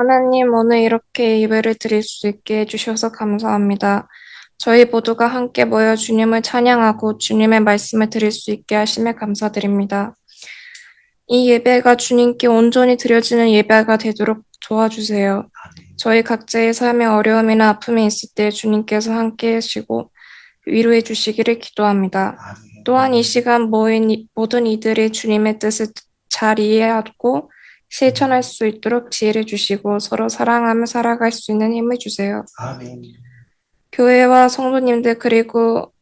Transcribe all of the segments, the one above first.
하나님, 오늘 이렇게 예배를 드릴 수 있게 해주셔서 감사합니다. 저희 모두가 함께 모여 주님을 찬양하고 주님의 말씀을 드릴 수 있게 하심에 감사드립니다. 이 예배가 주님께 온전히 드려지는 예배가 되도록 도와주세요. 저희 각자의 삶의 어려움이나 아픔이 있을 때 주님께서 함께 하시고 위로해 주시기를 기도합니다. 또한 이 시간 모인 모든 이들이 주님의 뜻을 잘 이해하고 실천할 수 있도록 지혜를 주시고 서로 사랑하며 살아갈 수 있는 힘을 주세요. 아멘. 교회와 성도님들 그리고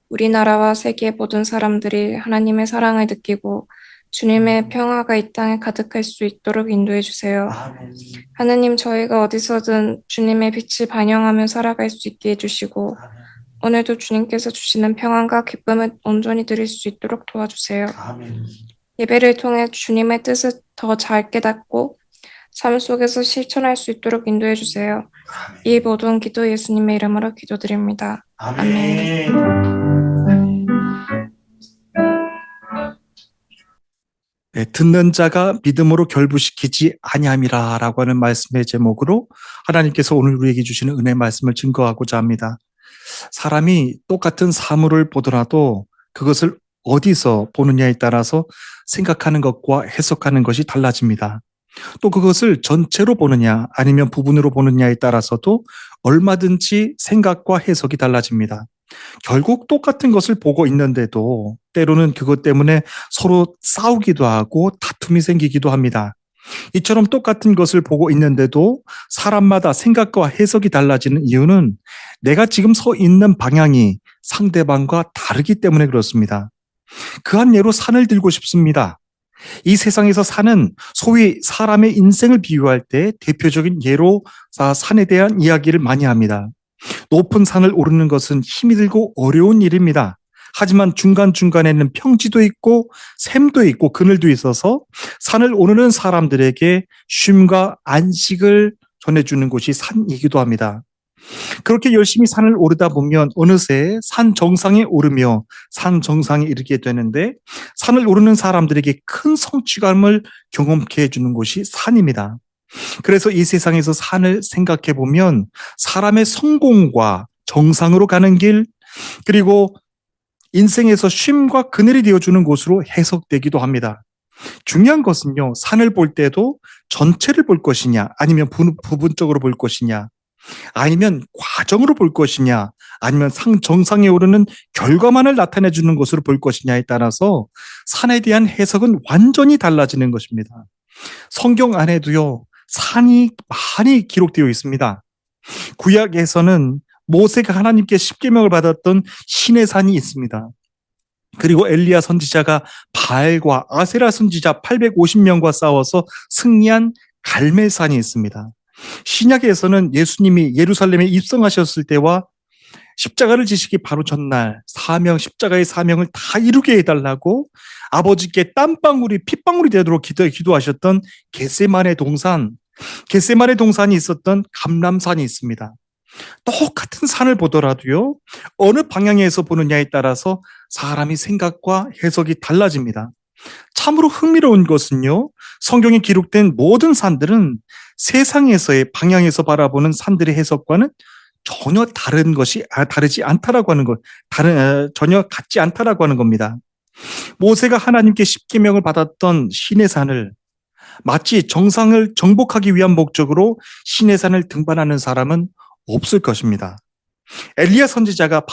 우리나라와 세계 모든 사람들이 하나님의 사랑을 느끼고 주님의 평화가 이 땅에 가득할 수 있도록 인도해 주세요. 아멘. 하나님, 저희가 어디서든 주님의 빛을 반영하며 살아갈 수 있게 해주시고 오늘도 주님께서 주시는 평안과 기쁨을 온전히 드릴 수 있도록 도와주세요. 아멘. 예배를 통해 주님의 뜻을 더 잘 깨닫고 삶 속에서 실천할 수 있도록 인도해 주세요. 이 모든 기도 예수님의 이름으로 기도드립니다. 아멘. 네, 듣는 자가 믿음으로 결부시키지 아니함이라라고 하는 말씀의 제목으로 하나님께서 오늘 우리에게 주시는 은혜 말씀을 증거하고자 합니다. 사람이 똑같은 사물을 보더라도 그것을 어디서 보느냐에 따라서 생각하는 것과 해석하는 것이 달라집니다. 또 그것을 전체로 보느냐 아니면 부분으로 보느냐에 따라서도 얼마든지 생각과 해석이 달라집니다. 결국 똑같은 것을 보고 있는데도 때로는 그것 때문에 서로 싸우기도 하고 다툼이 생기기도 합니다. 이처럼 똑같은 것을 보고 있는데도 사람마다 생각과 해석이 달라지는 이유는 내가 지금 서 있는 방향이 상대방과 다르기 때문에 그렇습니다. 그 한 예로 산을 들고 싶습니다. 이 세상에서 산은 소위 사람의 인생을 비유할 때 대표적인 예로 산에 대한 이야기를 많이 합니다. 높은 산을 오르는 것은 힘이 들고 어려운 일입니다. 하지만 중간중간에는 평지도 있고 샘도 있고 그늘도 있어서 산을 오르는 사람들에게 쉼과 안식을 전해주는 곳이 산이기도 합니다. 그렇게 열심히 산을 오르다 보면 어느새 산 정상에 오르며 산 정상에 이르게 되는데 산을 오르는 사람들에게 큰 성취감을 경험케 해주는 곳이 산입니다. 그래서 이 세상에서 산을 생각해 보면 사람의 성공과 정상으로 가는 길, 그리고 인생에서 쉼과 그늘이 되어주는 곳으로 해석되기도 합니다. 중요한 것은요, 산을 볼 때도 전체를 볼 것이냐, 아니면 부분적으로 볼 것이냐, 아니면 과정으로 볼 것이냐, 아니면 정상에 오르는 결과만을 나타내 주는 것으로 볼 것이냐에 따라서 산에 대한 해석은 완전히 달라지는 것입니다. 성경 안에도요, 산이 많이 기록되어 있습니다. 구약에서는 모세가 하나님께 십계명을 받았던 신의 산이 있습니다. 그리고 엘리야 선지자가 바알과 아세라 선지자 850명과 싸워서 승리한 갈멜산이 있습니다. 신약에서는 예수님이 예루살렘에 입성하셨을 때와 십자가를 지시기 바로 전날 십자가의 사명을 다 이루게 해달라고 아버지께 땀방울이 핏방울이 되도록 기도하셨던 겟세마네 동산이 있었던 감람산이 있습니다. 똑같은 산을 보더라도요, 어느 방향에서 보느냐에 따라서 사람이 생각과 해석이 달라집니다. 참으로 흥미로운 것은요, 성경에 기록된 모든 산들은 세상에서의 방향에서 바라보는 산들의 해석과는 전혀 다르지 않다라고 하는 것, 전혀 같지 않다라고 하는 겁니다. 모세가 하나님께 십계명을 받았던 신의 산을 마치 정상을 정복하기 위한 목적으로 신의 산을 등반하는 사람은 없을 것입니다. 엘리야 선지자가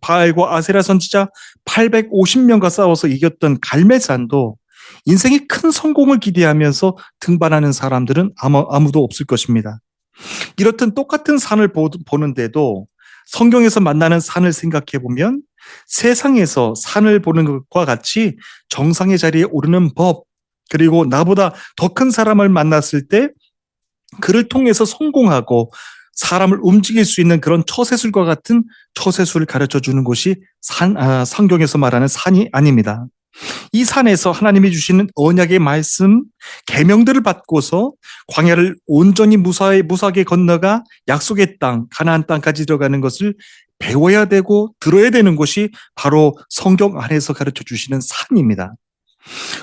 바알과 아세라 선지자 850명과 싸워서 이겼던 갈멜산도 인생의 큰 성공을 기대하면서 등반하는 사람들은 아무도 없을 것입니다. 이렇듯 똑같은 산을 보는데도 성경에서 만나는 산을 생각해 보면 세상에서 산을 보는 것과 같이 정상의 자리에 오르는 법, 그리고 나보다 더 큰 사람을 만났을 때 그를 통해서 성공하고 사람을 움직일 수 있는 그런 처세술과 같은 처세술을 가르쳐 주는 곳이 성경에서 말하는 산이 아닙니다. 이 산에서 하나님이 주시는 언약의 말씀, 계명들을 받고서 광야를 온전히 무사하게 건너가 약속의 땅, 가나안 땅까지 들어가는 것을 배워야 되고 들어야 되는 곳이 바로 성경 안에서 가르쳐 주시는 산입니다.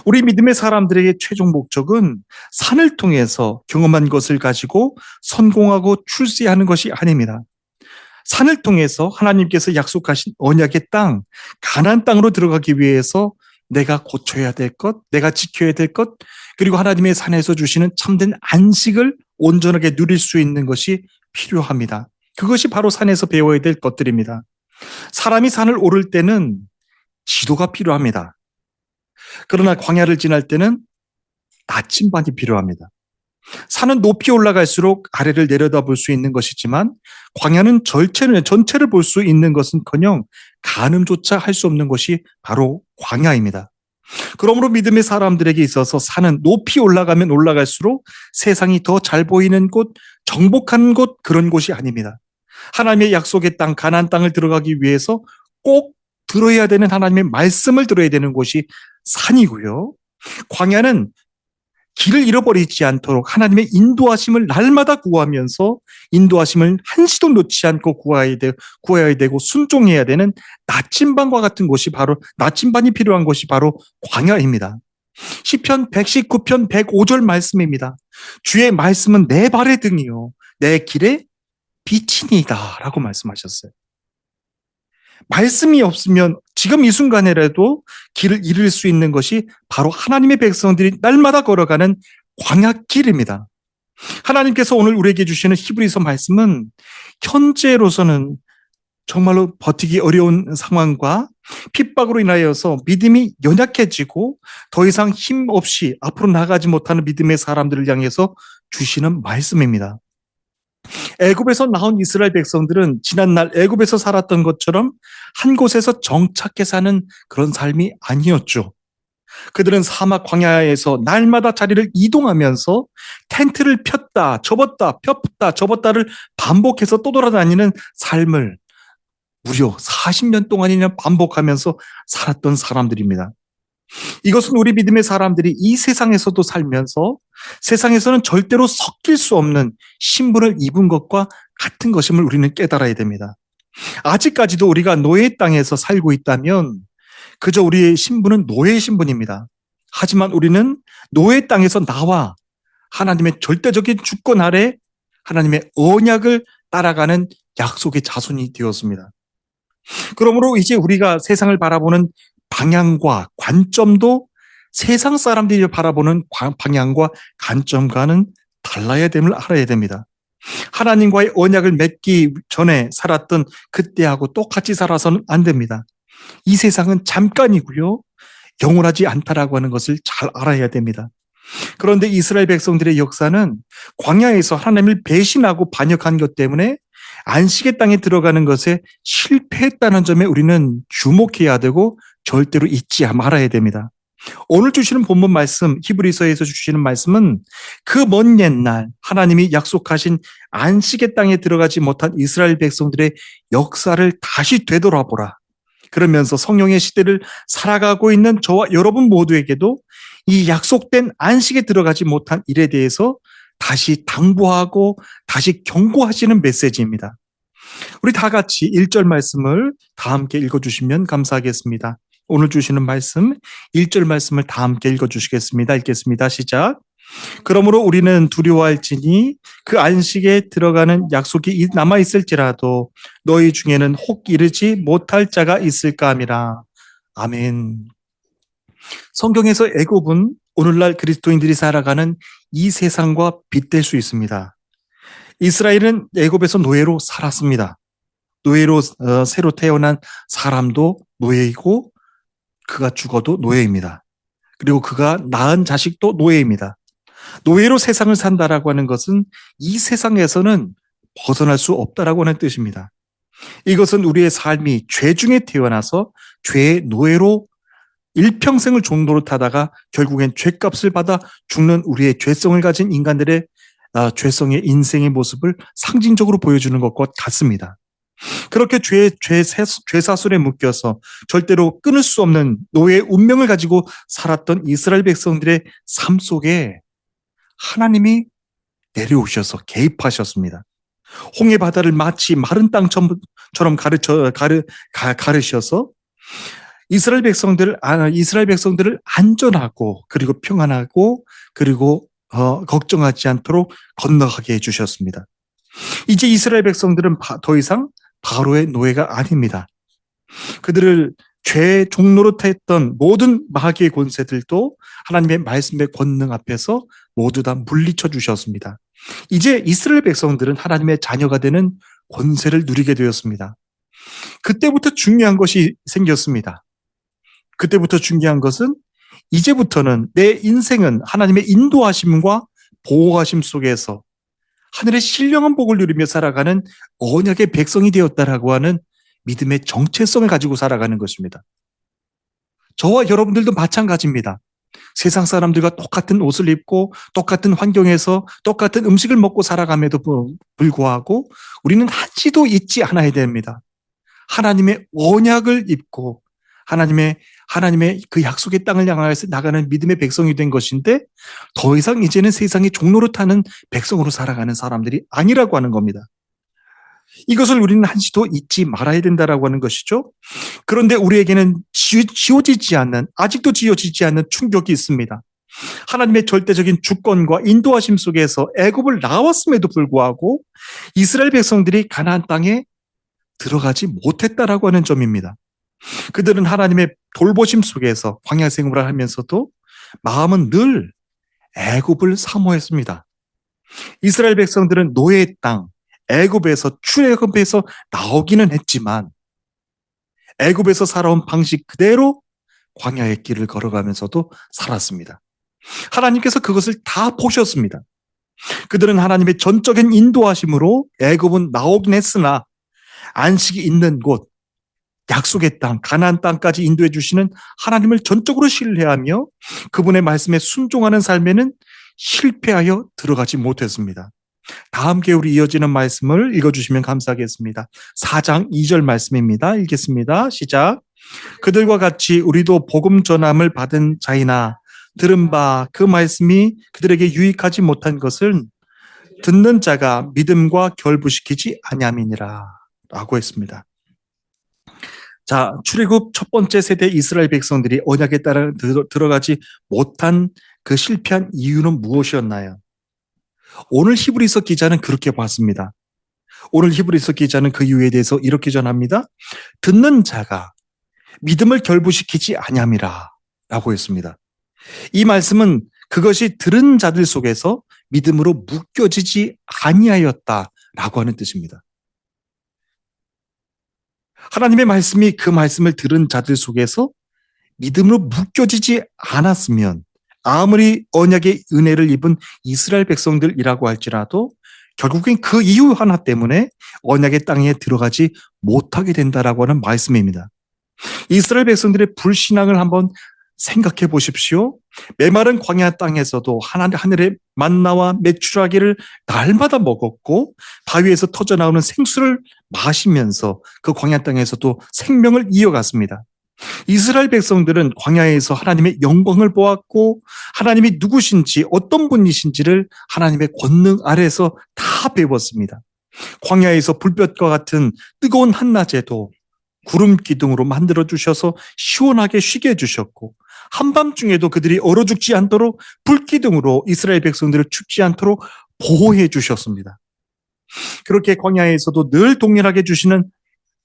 우리 믿음의 사람들에게 최종 목적은 산을 통해서 경험한 것을 가지고 성공하고 출세하는 것이 아닙니다. 산을 통해서 하나님께서 약속하신 언약의 땅, 가나안 땅으로 들어가기 위해서 내가 고쳐야 될 것, 내가 지켜야 될 것, 그리고 하나님의 산에서 주시는 참된 안식을 온전하게 누릴 수 있는 것이 필요합니다. 그것이 바로 산에서 배워야 될 것들입니다. 사람이 산을 오를 때는 지도가 필요합니다. 그러나 광야를 지날 때는 나침반이 필요합니다. 산은 높이 올라갈수록 아래를 내려다볼 수 있는 것이지만 광야는 전체를 볼 수 있는 것은커녕 가늠조차 할 수 없는 것이 바로 광야입니다. 그러므로 믿음의 사람들에게 있어서 산은 높이 올라가면 올라갈수록 세상이 더 잘 보이는 곳, 정복하는 곳, 그런 곳이 아닙니다. 하나님의 약속의 땅, 가나안 땅을 들어가기 위해서 꼭 들어야 되는 하나님의 말씀을 들어야 되는 곳이 산이고요. 광야는 길을 잃어버리지 않도록 하나님의 인도하심을 날마다 구하면서 인도하심을 한시도 놓지 않고 구해야 되고 순종해야 되는 나침반과 같은 곳이 바로 나침반이 필요한 곳이 바로 광야입니다. 시편 119편 105절 말씀입니다. 주의 말씀은 내 발의 등이요 내 길에 빛이니이다 라고 말씀하셨어요. 말씀이 없으면 지금 이 순간에라도 길을 잃을 수 있는 것이 바로 하나님의 백성들이 날마다 걸어가는 광야길입니다. 하나님께서 오늘 우리에게 주시는 히브리서 말씀은 현재로서는 정말로 버티기 어려운 상황과 핍박으로 인하여서 믿음이 연약해지고 더 이상 힘 없이 앞으로 나가지 못하는 믿음의 사람들을 향해서 주시는 말씀입니다. 애굽에서 나온 이스라엘 백성들은 지난날 애굽에서 살았던 것처럼 한 곳에서 정착해 사는 그런 삶이 아니었죠. 그들은 사막 광야에서 날마다 자리를 이동하면서 텐트를 폈다 접었다 폈다 접었다를 반복해서 또 돌아다니는 삶을 무려 40년 동안이나 반복하면서 살았던 사람들입니다. 이것은 우리 믿음의 사람들이 이 세상에서도 살면서 세상에서는 절대로 섞일 수 없는 신분을 입은 것과 같은 것임을 우리는 깨달아야 됩니다. 아직까지도 우리가 노예 땅에서 살고 있다면 그저 우리의 신분은 노예의 신분입니다. 하지만 우리는 노예 땅에서 나와 하나님의 절대적인 주권 아래 하나님의 언약을 따라가는 약속의 자손이 되었습니다. 그러므로 이제 우리가 세상을 바라보는 방향과 관점도 세상 사람들이 바라보는 방향과 관점과는 달라야 됨을 알아야 됩니다. 하나님과의 언약을 맺기 전에 살았던 그때하고 똑같이 살아서는 안 됩니다. 이 세상은 잠깐이고요. 영원하지 않다라고 하는 것을 잘 알아야 됩니다. 그런데 이스라엘 백성들의 역사는 광야에서 하나님을 배신하고 반역한 것 때문에 안식의 땅에 들어가는 것에 실패했다는 점에 우리는 주목해야 되고 절대로 잊지 말아야 됩니다. 오늘 주시는 본문 말씀, 히브리서에서 주시는 말씀은 그 먼 옛날 하나님이 약속하신 안식의 땅에 들어가지 못한 이스라엘 백성들의 역사를 다시 되돌아보라. 그러면서 성령의 시대를 살아가고 있는 저와 여러분 모두에게도 이 약속된 안식에 들어가지 못한 일에 대해서 다시 당부하고 다시 경고하시는 메시지입니다. 우리 다 같이 1절 말씀을 다 함께 읽어주시면 감사하겠습니다. 오늘 주시는 말씀 1절 말씀을 다 함께 읽어주시겠습니다. 읽겠습니다. 시작. 그러므로 우리는 두려워할지니 그 안식에 들어가는 약속이 남아있을지라도 너희 중에는 혹 이르지 못할 자가 있을까 함이라. 아멘. 성경에서 애굽은 오늘날 그리스도인들이 살아가는 이 세상과 빗댈 수 있습니다. 이스라엘은 애굽에서 노예로 살았습니다. 노예로 새로 태어난 사람도 노예이고 그가 죽어도 노예입니다. 그리고 그가 낳은 자식도 노예입니다. 노예로 세상을 산다라고 하는 것은 이 세상에서는 벗어날 수 없다라고 하는 뜻입니다. 이것은 우리의 삶이 죄 중에 태어나서 죄의 노예로 일평생을 종로를 타다가 결국엔 죄값을 받아 죽는 우리의 죄성을 가진 인간들의 죄성의 인생의 모습을 상징적으로 보여주는 것과 같습니다. 그렇게 죄사슬에 묶여서 절대로 끊을 수 없는 노예의 운명을 가지고 살았던 이스라엘 백성들의 삶 속에 하나님이 내려오셔서 개입하셨습니다. 홍해 바다를 마치 마른 땅처럼 가르셔서 이스라엘 백성들을 안전하고 그리고 평안하고 그리고 걱정하지 않도록 건너가게 해주셨습니다. 이제 이스라엘 백성들은 더 이상 바로의 노예가 아닙니다. 그들을 죄의 종로로 했던 모든 마귀의 권세들도 하나님의 말씀의 권능 앞에서 모두 다 물리쳐 주셨습니다. 이제 이스라엘 백성들은 하나님의 자녀가 되는 권세를 누리게 되었습니다. 그때부터 중요한 것이 생겼습니다. 그때부터 중요한 것은 이제부터는 내 인생은 하나님의 인도하심과 보호하심 속에서 하늘의 신령한 복을 누리며 살아가는 언약의 백성이 되었다라고 하는 믿음의 정체성을 가지고 살아가는 것입니다. 저와 여러분들도 마찬가지입니다. 세상 사람들과 똑같은 옷을 입고 똑같은 환경에서 똑같은 음식을 먹고 살아감에도 불구하고 우리는 한치도 잊지 않아야 됩니다. 하나님의 언약을 입고 하나님의 그 약속의 땅을 향하여서 나가는 믿음의 백성이 된 것인데 더 이상 이제는 세상의 종로로 타는 백성으로 살아가는 사람들이 아니라고 하는 겁니다. 이것을 우리는 한시도 잊지 말아야 된다라고 하는 것이죠. 그런데 우리에게는 아직도 지워지지 않는 충격이 있습니다. 하나님의 절대적인 주권과 인도하심 속에서 애굽을 나왔음에도 불구하고 이스라엘 백성들이 가나안 땅에 들어가지 못했다라고 하는 점입니다. 그들은 하나님의 돌보심 속에서 광야 생활을 하면서도 마음은 늘 애굽을 사모했습니다. 이스라엘 백성들은 노예의 땅, 애굽에서 출애굽해서 나오기는 했지만 애굽에서 살아온 방식 그대로 광야의 길을 걸어가면서도 살았습니다. 하나님께서 그것을 다 보셨습니다. 그들은 하나님의 전적인 인도하심으로 애굽은 나오긴 했으나 안식이 있는 곳, 약속의 땅, 가나안 땅까지 인도해 주시는 하나님을 전적으로 신뢰하며 그분의 말씀에 순종하는 삶에는 실패하여 들어가지 못했습니다. 다 함께 우리 이어지는 말씀을 읽어주시면 감사하겠습니다. 4장 2절 말씀입니다. 읽겠습니다. 시작. 그들과 같이 우리도 복음 전함을 받은 자이나 들은 바 그 말씀이 그들에게 유익하지 못한 것을 듣는 자가 믿음과 결부시키지 아니함이니라 라고 했습니다. 자, 출애굽 첫 번째 세대 이스라엘 백성들이 언약에 따라 들어가지 못한 그 실패한 이유는 무엇이었나요? 오늘 히브리서 기자는 그렇게 봤습니다. 오늘 히브리서 기자는 그 이유에 대해서 이렇게 전합니다. 듣는 자가 믿음을 결부시키지 아니함이라 라고 했습니다. 이 말씀은 그것이 들은 자들 속에서 믿음으로 묶여지지 아니하였다라고 하는 뜻입니다. 하나님의 말씀이 그 말씀을 들은 자들 속에서 믿음으로 묶여지지 않았으면 아무리 언약의 은혜를 입은 이스라엘 백성들이라고 할지라도 결국엔 그 이유 하나 때문에 언약의 땅에 들어가지 못하게 된다라고 하는 말씀입니다. 이스라엘 백성들의 불신앙을 한번 생각해 보십시오. 메마른 광야 땅에서도 하늘의 만나와 메추라기를 날마다 먹었고 바위에서 터져나오는 생수를 마시면서 그 광야 땅에서도 생명을 이어갔습니다. 이스라엘 백성들은 광야에서 하나님의 영광을 보았고 하나님이 누구신지 어떤 분이신지를 하나님의 권능 아래에서 다 배웠습니다. 광야에서 불볕과 같은 뜨거운 한낮에도 구름 기둥으로 만들어 주셔서 시원하게 쉬게 해주셨고 한밤중에도 그들이 얼어 죽지 않도록 불기둥으로 이스라엘 백성들을 죽지 않도록 보호해 주셨습니다. 그렇게 광야에서도 늘 동일하게 주시는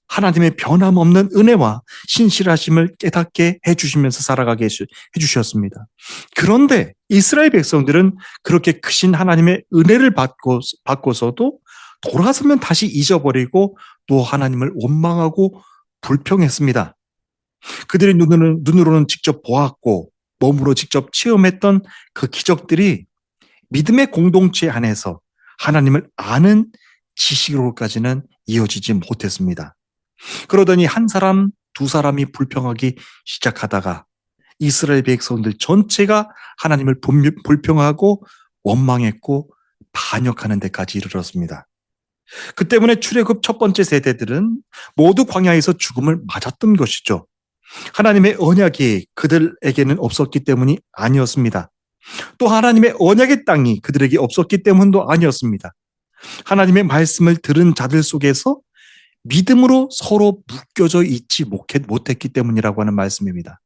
하나님의 변함없는 은혜와 신실하심을 깨닫게 해주시면서 살아가게 해주셨습니다. 그런데 이스라엘 백성들은 그렇게 크신 하나님의 은혜를 받고서도 돌아서면 다시 잊어버리고 또 하나님을 원망하고 불평했습니다. 그들의 눈으로는 직접 보았고 몸으로 직접 체험했던 그 기적들이 믿음의 공동체 안에서 하나님을 아는 지식으로까지는 이어지지 못했습니다. 그러더니 한 사람, 두 사람이 불평하기 시작하다가 이스라엘 백성들 전체가 하나님을 불평하고 원망했고 반역하는 데까지 이르렀습니다. 그 때문에 출애굽 첫 번째 세대들은 모두 광야에서 죽음을 맞았던 것이죠. 하나님의 언약이 그들에게는 없었기 때문이 아니었습니다. 또 하나님의 언약의 땅이 그들에게 없었기 때문도 아니었습니다. 하나님의 말씀을 들은 자들 속에서 믿음으로 서로 묶여져 있지 못했기 때문이라고 하는 말씀입니다.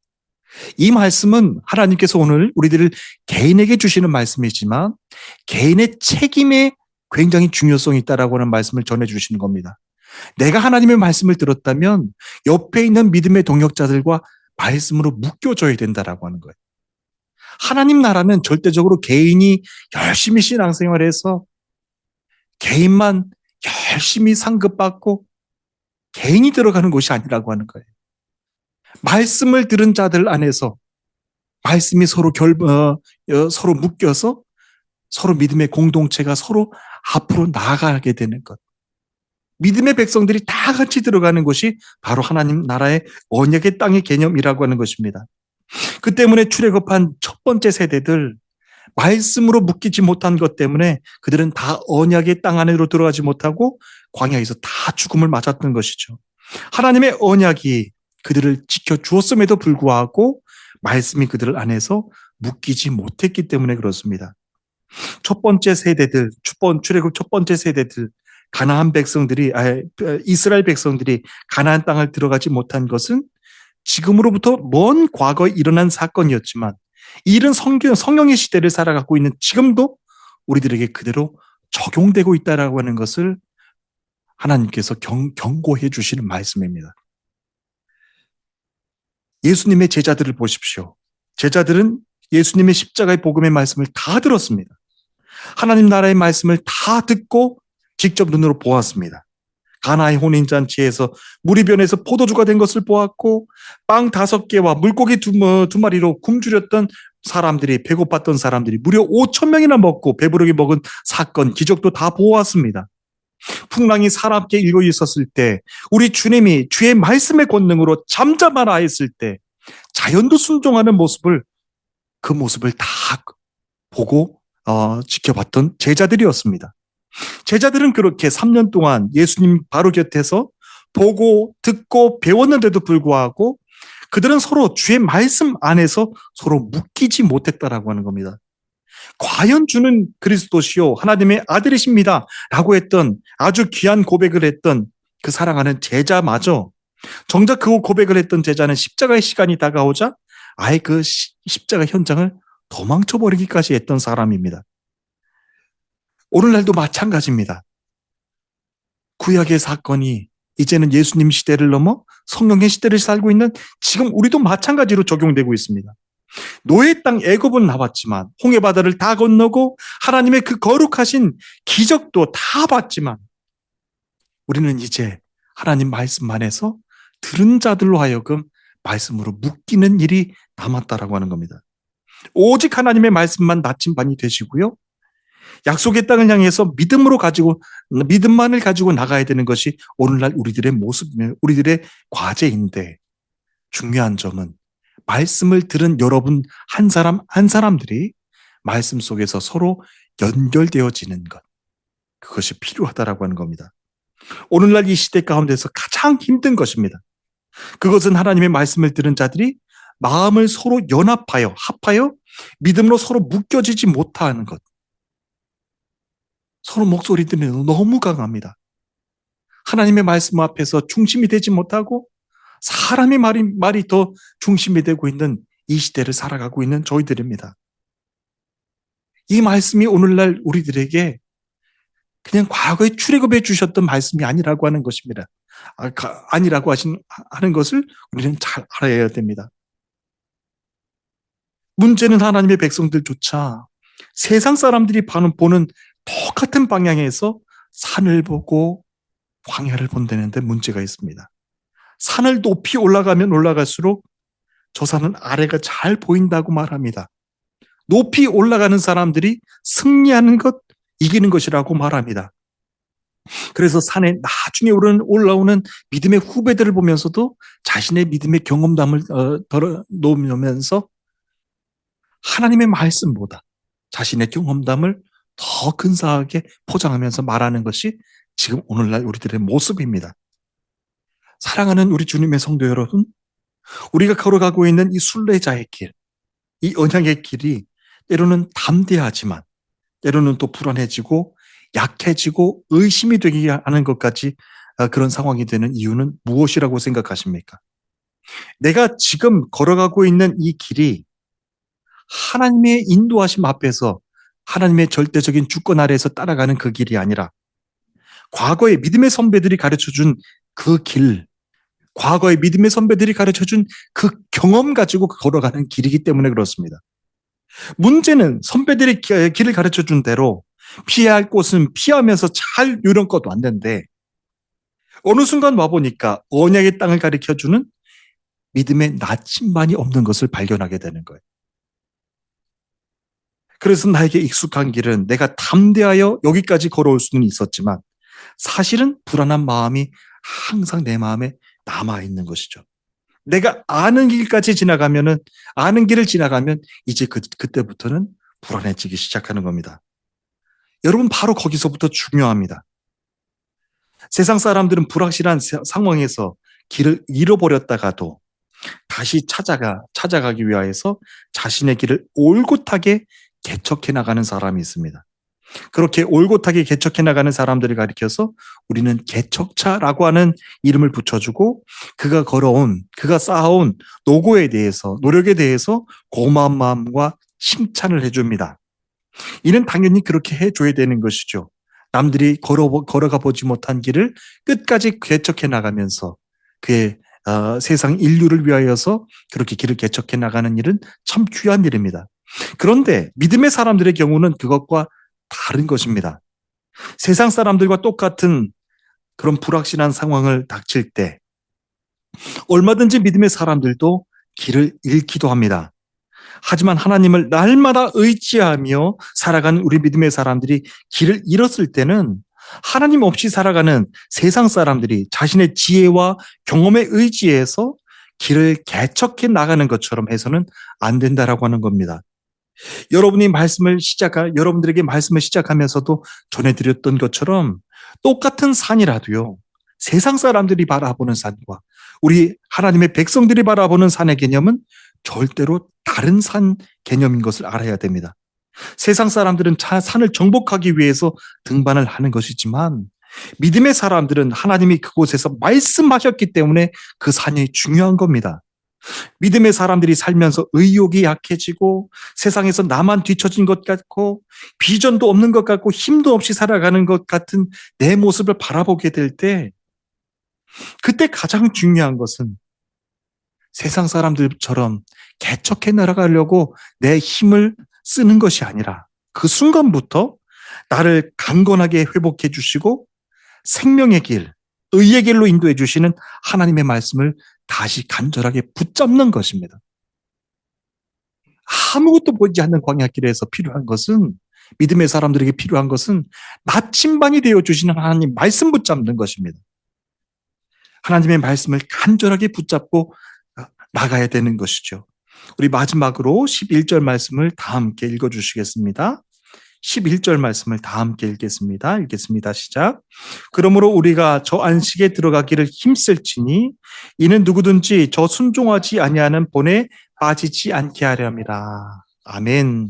이 말씀은 하나님께서 오늘 우리들을 개인에게 주시는 말씀이지만 개인의 책임에 굉장히 중요성이 있다라고 하는 말씀을 전해주시는 겁니다. 내가 하나님의 말씀을 들었다면 옆에 있는 믿음의 동역자들과 말씀으로 묶여줘야 된다라고 하는 거예요. 하나님 나라는 절대적으로 개인이 열심히 신앙생활해서 개인만 열심히 상급받고 개인이 들어가는 곳이 아니라고 하는 거예요. 말씀을 들은 자들 안에서 말씀이 서로 묶여서 서로 믿음의 공동체가 서로 앞으로 나아가게 되는 것. 믿음의 백성들이 다 같이 들어가는 것이 바로 하나님 나라의 언약의 땅의 개념이라고 하는 것입니다. 그 때문에 출애굽한 첫 번째 세대들, 말씀으로 묶이지 못한 것 때문에 그들은 다 언약의 땅 안으로 들어가지 못하고 광야에서 다 죽음을 맞았던 것이죠. 하나님의 언약이 그들을 지켜주었음에도 불구하고 말씀이 그들 안에서 묶이지 못했기 때문에 그렇습니다. 첫 번째 세대들, 출애굽 첫 번째 세대들, 가나안 백성들이, 이스라엘 백성들이 가나안 땅을 들어가지 못한 것은 지금으로부터 먼 과거에 일어난 사건이었지만 이런 성령의 시대를 살아가고 있는 지금도 우리들에게 그대로 적용되고 있다라고 하는 것을 하나님께서 경고해 주시는 말씀입니다. 예수님의 제자들을 보십시오. 제자들은 예수님의 십자가의 복음의 말씀을 다 들었습니다. 하나님 나라의 말씀을 다 듣고 직접 눈으로 보았습니다. 가나의 혼인잔치에서 물이 변해서 포도주가 된 것을 보았고 빵 5개와 물고기 두 마리로 굶주렸던 사람들이, 배고팠던 사람들이 무려 5,000명이나 먹고 배부르게 먹은 사건, 기적도 다 보았습니다. 풍랑이 사람께 일고 있었을 때 우리 주님이 주의 말씀의 권능으로 잠잠하라 했을 때 자연도 순종하는 그 모습을 다 보고 지켜봤던 제자들이었습니다. 제자들은 그렇게 3년 동안 예수님 바로 곁에서 보고 듣고 배웠는데도 불구하고 그들은 서로 주의 말씀 안에서 서로 묶이지 못했다라고 하는 겁니다. 과연 주는 그리스도시요 하나님의 아들이십니다 라고 했던, 아주 귀한 고백을 했던 그 사랑하는 제자마저 정작 그 고백을 했던 제자는 십자가의 시간이 다가오자 아예 그 십자가 현장을 도망쳐버리기까지 했던 사람입니다. 오늘날도 마찬가지입니다. 구약의 사건이 이제는 예수님 시대를 넘어 성령의 시대를 살고 있는 지금 우리도 마찬가지로 적용되고 있습니다. 노예 땅 애굽은 나왔지만 홍해 바다를 다 건너고 하나님의 그 거룩하신 기적도 다 봤지만 우리는 이제 하나님 말씀 안에서 들은 자들로 하여금 말씀으로 묶이는 일이 남았다라고 하는 겁니다. 오직 하나님의 말씀만 나침반이 되시고요. 약속의 땅을 향해서 믿음만을 가지고 나가야 되는 것이 오늘날 우리들의 우리들의 과제인데, 중요한 점은 말씀을 들은 여러분 한 사람 한 사람들이 말씀 속에서 서로 연결되어지는 것, 그것이 필요하다라고 하는 겁니다. 오늘날 이 시대 가운데서 가장 힘든 것입니다. 그것은 하나님의 말씀을 들은 자들이 마음을 서로 합하여 믿음으로 서로 묶여지지 못하는 것. 서로 목소리들이 너무 강합니다. 하나님의 말씀 앞에서 중심이 되지 못하고 사람의 말이 더 중심이 되고 있는 이 시대를 살아가고 있는 저희들입니다. 이 말씀이 오늘날 우리들에게 그냥 과거에 출애굽해 주셨던 말씀이 아니라고 하는 것입니다. 아니라고 하는 것을 우리는 잘 알아야 됩니다. 문제는 하나님의 백성들조차 세상 사람들이 보는 똑같은 방향에서 산을 보고 광야를 본다는데 문제가 있습니다. 산을 높이 올라가면 올라갈수록 저 산은 아래가 잘 보인다고 말합니다. 높이 올라가는 사람들이 승리하는 것, 이기는 것이라고 말합니다. 그래서 산에 나중에 올라오는 믿음의 후배들을 보면서도 자신의 믿음의 경험담을 덜어놓으면서 하나님의 말씀보다 자신의 경험담을 더 근사하게 포장하면서 말하는 것이 지금 오늘날 우리들의 모습입니다. 사랑하는 우리 주님의 성도 여러분, 우리가 걸어가고 있는 이 순례자의 길, 이 언약의 길이 때로는 담대하지만 때로는 또 불안해지고 약해지고 의심이 되게 하는 것까지 그런 상황이 되는 이유는 무엇이라고 생각하십니까? 내가 지금 걸어가고 있는 이 길이 하나님의 인도하심 앞에서 하나님의 절대적인 주권 아래에서 따라가는 그 길이 아니라 과거의 믿음의 선배들이 가르쳐 준 그 길, 과거의 믿음의 선배들이 가르쳐 준 그 경험 가지고 걸어가는 길이기 때문에 그렇습니다. 문제는 선배들이 길을 가르쳐 준 대로 피해야 할 곳은 피하면서 잘 요령껏 왔는데 어느 순간 와보니까 언약의 땅을 가르쳐 주는 믿음의 나침반이 없는 것을 발견하게 되는 거예요. 그래서 나에게 익숙한 길은 내가 담대하여 여기까지 걸어올 수는 있었지만 사실은 불안한 마음이 항상 내 마음에 남아있는 것이죠. 내가 아는 길을 지나가면 이제 그때부터는 불안해지기 시작하는 겁니다. 여러분, 바로 거기서부터 중요합니다. 세상 사람들은 불확실한 상황에서 길을 잃어버렸다가도 다시 찾아가기 위하여서 자신의 길을 올곧하게 개척해 나가는 사람이 있습니다. 그렇게 올곧하게 개척해 나가는 사람들을 가리켜서 우리는 개척자라고 하는 이름을 붙여주고 그가 쌓아온 노력에 대해서 고마운 마음과 칭찬을 해줍니다. 이는 당연히 그렇게 해줘야 되는 것이죠. 남들이 걸어가 보지 못한 길을 끝까지 개척해 나가면서 그의 세상 인류를 위하여서 그렇게 길을 개척해 나가는 일은 참 귀한 일입니다. 그런데 믿음의 사람들의 경우는 그것과 다른 것입니다. 세상 사람들과 똑같은 그런 불확실한 상황을 닥칠 때 얼마든지 믿음의 사람들도 길을 잃기도 합니다. 하지만 하나님을 날마다 의지하며 살아가는 우리 믿음의 사람들이 길을 잃었을 때는 하나님 없이 살아가는 세상 사람들이 자신의 지혜와 경험에 의지해서 길을 개척해 나가는 것처럼 해서는 안 된다라고 하는 겁니다. 여러분들에게 말씀을 시작하면서도 전해드렸던 것처럼 똑같은 산이라도요, 세상 사람들이 바라보는 산과 우리 하나님의 백성들이 바라보는 산의 개념은 절대로 다른 산 개념인 것을 알아야 됩니다. 세상 사람들은 산을 정복하기 위해서 등반을 하는 것이지만 믿음의 사람들은 하나님이 그곳에서 말씀하셨기 때문에 그 산이 중요한 겁니다. 믿음의 사람들이 살면서 의욕이 약해지고 세상에서 나만 뒤처진 것 같고 비전도 없는 것 같고 힘도 없이 살아가는 것 같은 내 모습을 바라보게 될 때 그때 가장 중요한 것은 세상 사람들처럼 개척해 나가려고 내 힘을 쓰는 것이 아니라 그 순간부터 나를 강건하게 회복해 주시고 생명의 길, 의의 길로 인도해 주시는 하나님의 말씀을 다시 간절하게 붙잡는 것입니다. 아무것도 보이지 않는 광야길에서 필요한 것은 믿음의 사람들에게 필요한 것은 나침반이 되어 주시는 하나님 말씀 붙잡는 것입니다. 하나님의 말씀을 간절하게 붙잡고 나가야 되는 것이죠. 우리 마지막으로 11절 말씀을 다 함께 읽어주시겠습니다. 11절 말씀을 다 함께 읽겠습니다. 시작. 그러므로 우리가 저 안식에 들어가기를 힘쓸지니 이는 누구든지 저 순종하지 아니하는 본에 빠지지 않게 하려 함이라. 아멘.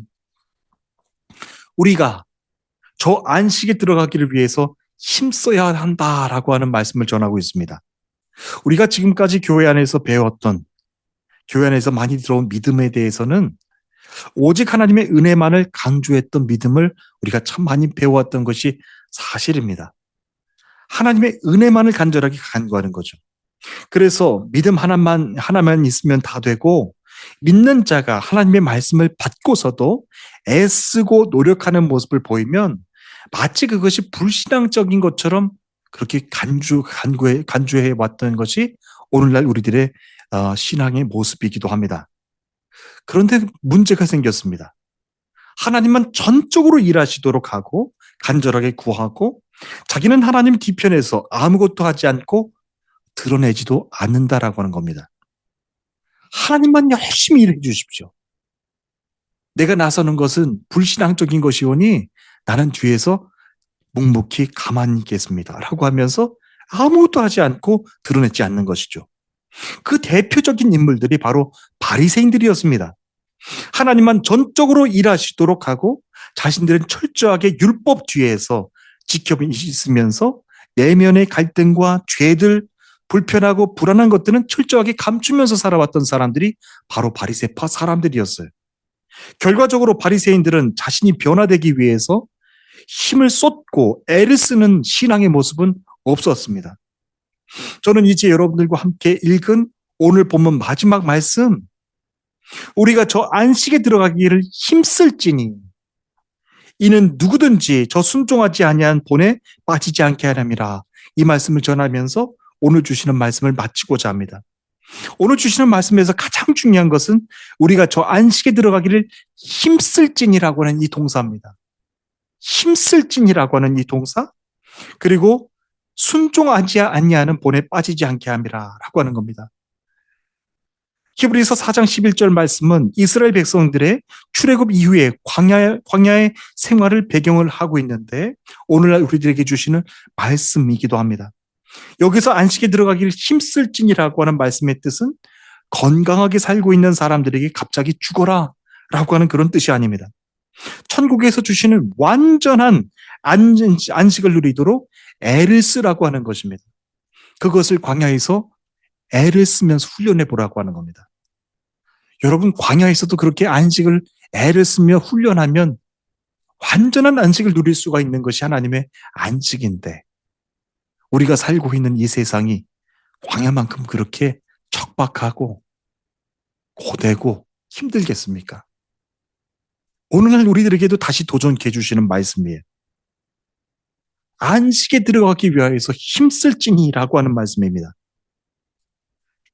우리가 저 안식에 들어가기를 위해서 힘써야 한다라고 하는 말씀을 전하고 있습니다. 우리가 지금까지 교회 안에서 많이 들어온 믿음에 대해서는 오직 하나님의 은혜만을 강조했던 믿음을 우리가 참 많이 배워왔던 것이 사실입니다. 하나님의 은혜만을 간절하게 간구하는 거죠. 그래서 믿음 하나만 있으면 다 되고 믿는 자가 하나님의 말씀을 받고서도 애쓰고 노력하는 모습을 보이면 마치 그것이 불신앙적인 것처럼 그렇게 간주해 왔던 것이 오늘날 우리들의 신앙의 모습이기도 합니다. 그런데 문제가 생겼습니다. 하나님만 전적으로 일하시도록 하고 간절하게 구하고 자기는 하나님 뒤편에서 아무것도 하지 않고 드러내지도 않는다라고 하는 겁니다. 하나님만 열심히 일해 주십시오. 내가 나서는 것은 불신앙적인 것이오니 나는 뒤에서 묵묵히 가만히 있겠습니다. 라고 하면서 아무것도 하지 않고 드러내지 않는 것이죠. 그 대표적인 인물들이 바로 바리새인들이었습니다. 하나님만 전적으로 일하시도록 하고 자신들은 철저하게 율법 뒤에서 지켜 있으면서 내면의 갈등과 죄들, 불편하고 불안한 것들은 철저하게 감추면서 살아왔던 사람들이 바로 바리새파 사람들이었어요. 결과적으로 바리새인들은 자신이 변화되기 위해서 힘을 쏟고 애를 쓰는 신앙의 모습은 없었습니다. 저는 이제 여러분들과 함께 읽은 오늘 본문 마지막 말씀, 우리가 저 안식에 들어가기를 힘쓸지니 이는 누구든지 저 순종하지 아니한 본에 빠지지 않게 하렵니다. 이 말씀을 전하면서 오늘 주시는 말씀을 마치고자 합니다. 오늘 주시는 말씀에서 가장 중요한 것은 우리가 저 안식에 들어가기를 힘쓸진이라고 하는 이 동사입니다. 힘쓸진이라고 하는 이 동사, 그리고 순종하지 아니하는 본에 빠지지 않게 함이라 라고 하는 겁니다. 히브리서 4장 11절 말씀은 이스라엘 백성들의 출애굽 이후에 광야의 생활을 배경을 하고 있는데 오늘날 우리들에게 주시는 말씀이기도 합니다. 여기서 안식에 들어가기를 힘쓸진이라고 하는 말씀의 뜻은 건강하게 살고 있는 사람들에게 갑자기 죽어라 라고 하는 그런 뜻이 아닙니다. 천국에서 주시는 완전한 안식을 누리도록 애를 쓰라고 하는 것입니다. 그것을 광야에서 애를 쓰면서 훈련해 보라고 하는 겁니다. 여러분, 광야에서도 그렇게 안식을 애를 쓰며 훈련하면 완전한 안식을 누릴 수가 있는 것이 하나님의 안식인데 우리가 살고 있는 이 세상이 광야만큼 그렇게 척박하고 고되고 힘들겠습니까? 오늘날 우리들에게도 다시 도전케 해주시는 말씀이에요. 안식에 들어가기 위하여서 힘쓸지니라고 하는 말씀입니다.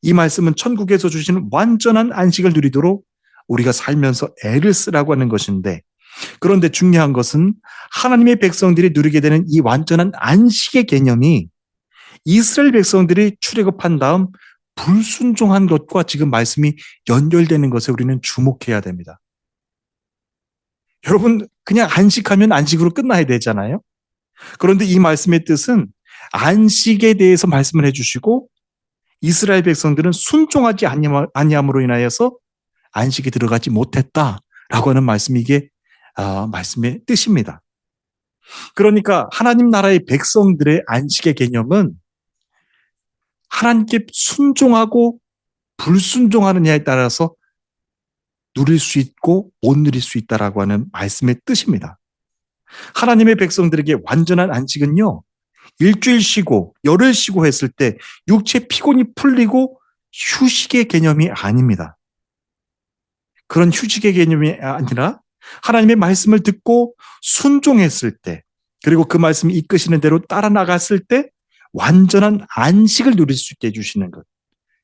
이 말씀은 천국에서 주시는 완전한 안식을 누리도록 우리가 살면서 애를 쓰라고 하는 것인데, 그런데 중요한 것은 하나님의 백성들이 누리게 되는 이 완전한 안식의 개념이 이스라엘 백성들이 출애굽한 다음 불순종한 것과 지금 말씀이 연결되는 것에 우리는 주목해야 됩니다. 여러분, 그냥 안식하면 안식으로 끝나야 되잖아요. 그런데 이 말씀의 뜻은 안식에 대해서 말씀을 해주시고 이스라엘 백성들은 순종하지 아니함으로 인하여서 안식에 들어가지 못했다라고 하는 말씀이 이게 말씀의 뜻입니다. 그러니까 하나님 나라의 백성들의 안식의 개념은 하나님께 순종하고 불순종하느냐에 따라서 누릴 수 있고 못 누릴 수 있다라고 하는 말씀의 뜻입니다. 하나님의 백성들에게 완전한 안식은요, 일주일 쉬고 열흘 쉬고 했을 때 육체 피곤이 풀리고 휴식의 개념이 아닙니다. 그런 휴식의 개념이 아니라 하나님의 말씀을 듣고 순종했을 때, 그리고 그 말씀이 이끄시는 대로 따라 나갔을 때 완전한 안식을 누릴 수 있게 해주시는 것,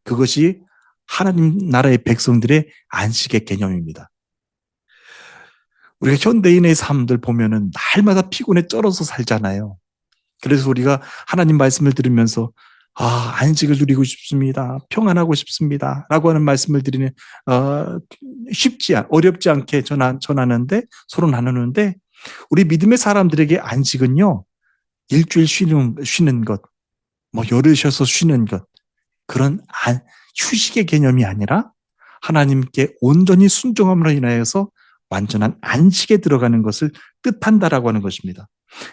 그것이 하나님 나라의 백성들의 안식의 개념입니다. 우리가 현대인의 삶들 보면은 날마다 피곤에 쩔어서 살잖아요. 그래서 우리가 하나님 말씀을 들으면서 안식을 누리고 싶습니다, 평안하고 싶습니다 라고 하는 말씀을 드리는 어렵지 않게 전하는데, 서로 나누는데, 우리 믿음의 사람들에게 안식은요, 일주일 쉬는 것, 열흘 쉬어서 쉬는 것, 그런 휴식의 개념이 아니라 하나님께 온전히 순종함으로 인하여서 완전한 안식에 들어가는 것을 뜻한다라고 하는 것입니다.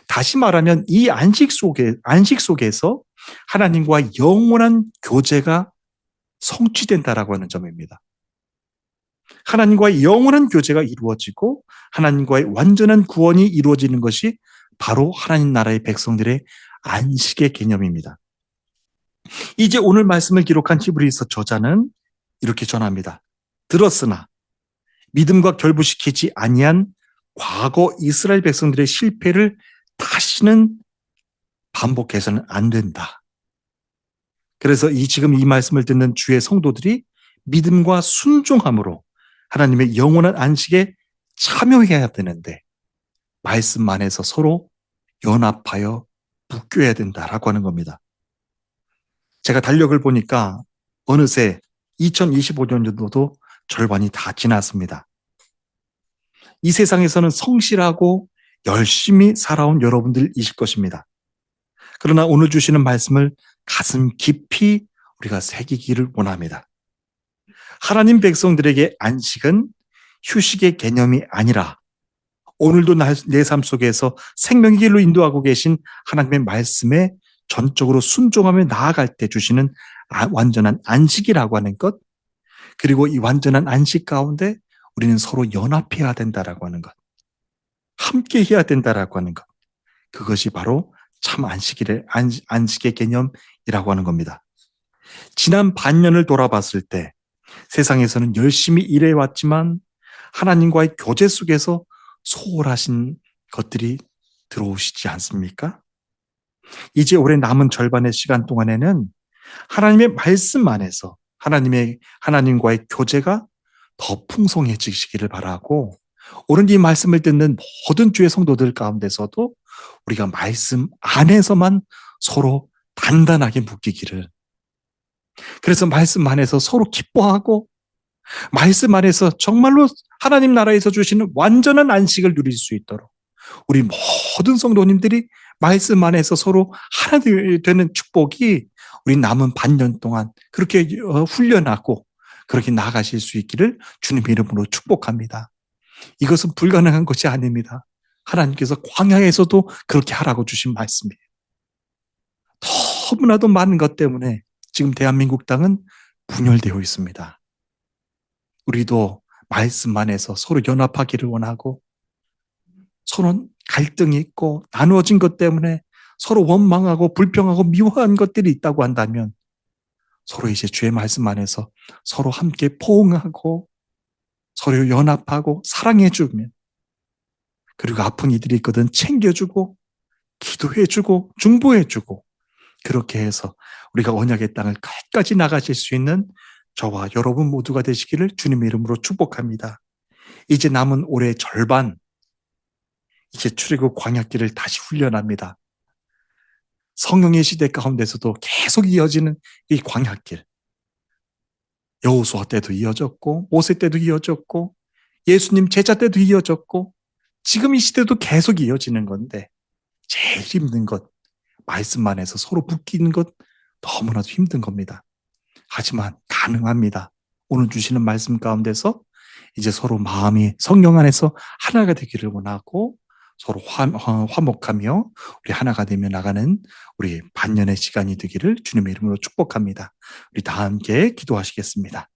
다시 말하면 이 안식 속에서 하나님과 영원한 교제가 성취된다라고 하는 점입니다. 하나님과의 영원한 교제가 이루어지고 하나님과의 완전한 구원이 이루어지는 것이 바로 하나님 나라의 백성들의 안식의 개념입니다. 이제 오늘 말씀을 기록한 히브리서 저자는 이렇게 전합니다. 들었으나 믿음과 결부시키지 아니한 과거 이스라엘 백성들의 실패를 다시는 반복해서는 안 된다. 그래서 지금 이 말씀을 듣는 주의 성도들이 믿음과 순종함으로 하나님의 영원한 안식에 참여해야 되는데, 말씀 안에서 서로 연합하여 묶여야 된다라고 하는 겁니다. 제가 달력을 보니까 어느새 2025년도도 절반이 다 지났습니다. 이 세상에서는 성실하고 열심히 살아온 여러분들이실 것입니다. 그러나 오늘 주시는 말씀을 가슴 깊이 우리가 새기기를 원합니다. 하나님 백성들에게 안식은 휴식의 개념이 아니라 오늘도 내 삶 속에서 생명의 길로 인도하고 계신 하나님의 말씀의 전적으로 순종하며 나아갈 때 주시는 완전한 안식이라고 하는 것, 그리고 이 완전한 안식 가운데 우리는 서로 연합해야 된다라고 하는 것, 함께 해야 된다라고 하는 것, 그것이 바로 참 안식의 개념이라고 하는 겁니다. 지난 반년을 돌아봤을 때 세상에서는 열심히 일해왔지만 하나님과의 교제 속에서 소홀하신 것들이 들어오시지 않습니까? 이제 올해 남은 절반의 시간 동안에는 하나님의 말씀 안에서 하나님과의 교제가 더 풍성해지시기를 바라고, 오늘 이 말씀을 듣는 모든 주의 성도들 가운데서도 우리가 말씀 안에서만 서로 단단하게 묶이기를, 그래서 말씀 안에서 서로 기뻐하고 말씀 안에서 정말로 하나님 나라에서 주시는 완전한 안식을 누릴 수 있도록 우리 모든 성도님들이 말씀 안에서 서로 하나 되는 축복이 우리 남은 반년 동안 그렇게 훈련하고 그렇게 나아가실 수 있기를 주님의 이름으로 축복합니다. 이것은 불가능한 것이 아닙니다. 하나님께서 광야에서도 그렇게 하라고 주신 말씀이에요. 너무나도 많은 것 때문에 지금 대한민국 땅은 분열되어 있습니다. 우리도 말씀 안에서 서로 연합하기를 원하고, 서로 갈등이 있고 나누어진 것 때문에 서로 원망하고 불평하고 미워한 것들이 있다고 한다면 서로 이제 주의 말씀 안에서 서로 함께 포옹하고 서로 연합하고 사랑해주면, 그리고 아픈 이들이 있거든 챙겨주고 기도해주고 중보해주고, 그렇게 해서 우리가 언약의 땅을 끝까지 나가실 수 있는 저와 여러분 모두가 되시기를 주님의 이름으로 축복합니다. 이제 남은 올해 절반, 이제 출애굽 광야길을 다시 훈련합니다. 성령의 시대 가운데서도 계속 이어지는 이 광야길, 여호수아 때도 이어졌고 모세 때도 이어졌고 예수님 제자 때도 이어졌고 지금 이 시대도 계속 이어지는 건데, 제일 힘든 것, 말씀만 해서 서로 붙이는 것 너무나도 힘든 겁니다. 하지만 가능합니다. 오늘 주시는 말씀 가운데서 이제 서로 마음이 성령 안에서 하나가 되기를 원하고 서로 화목하며 우리 하나가 되며 나가는 우리 반년의 시간이 되기를 주님의 이름으로 축복합니다. 우리 다 함께 기도하시겠습니다.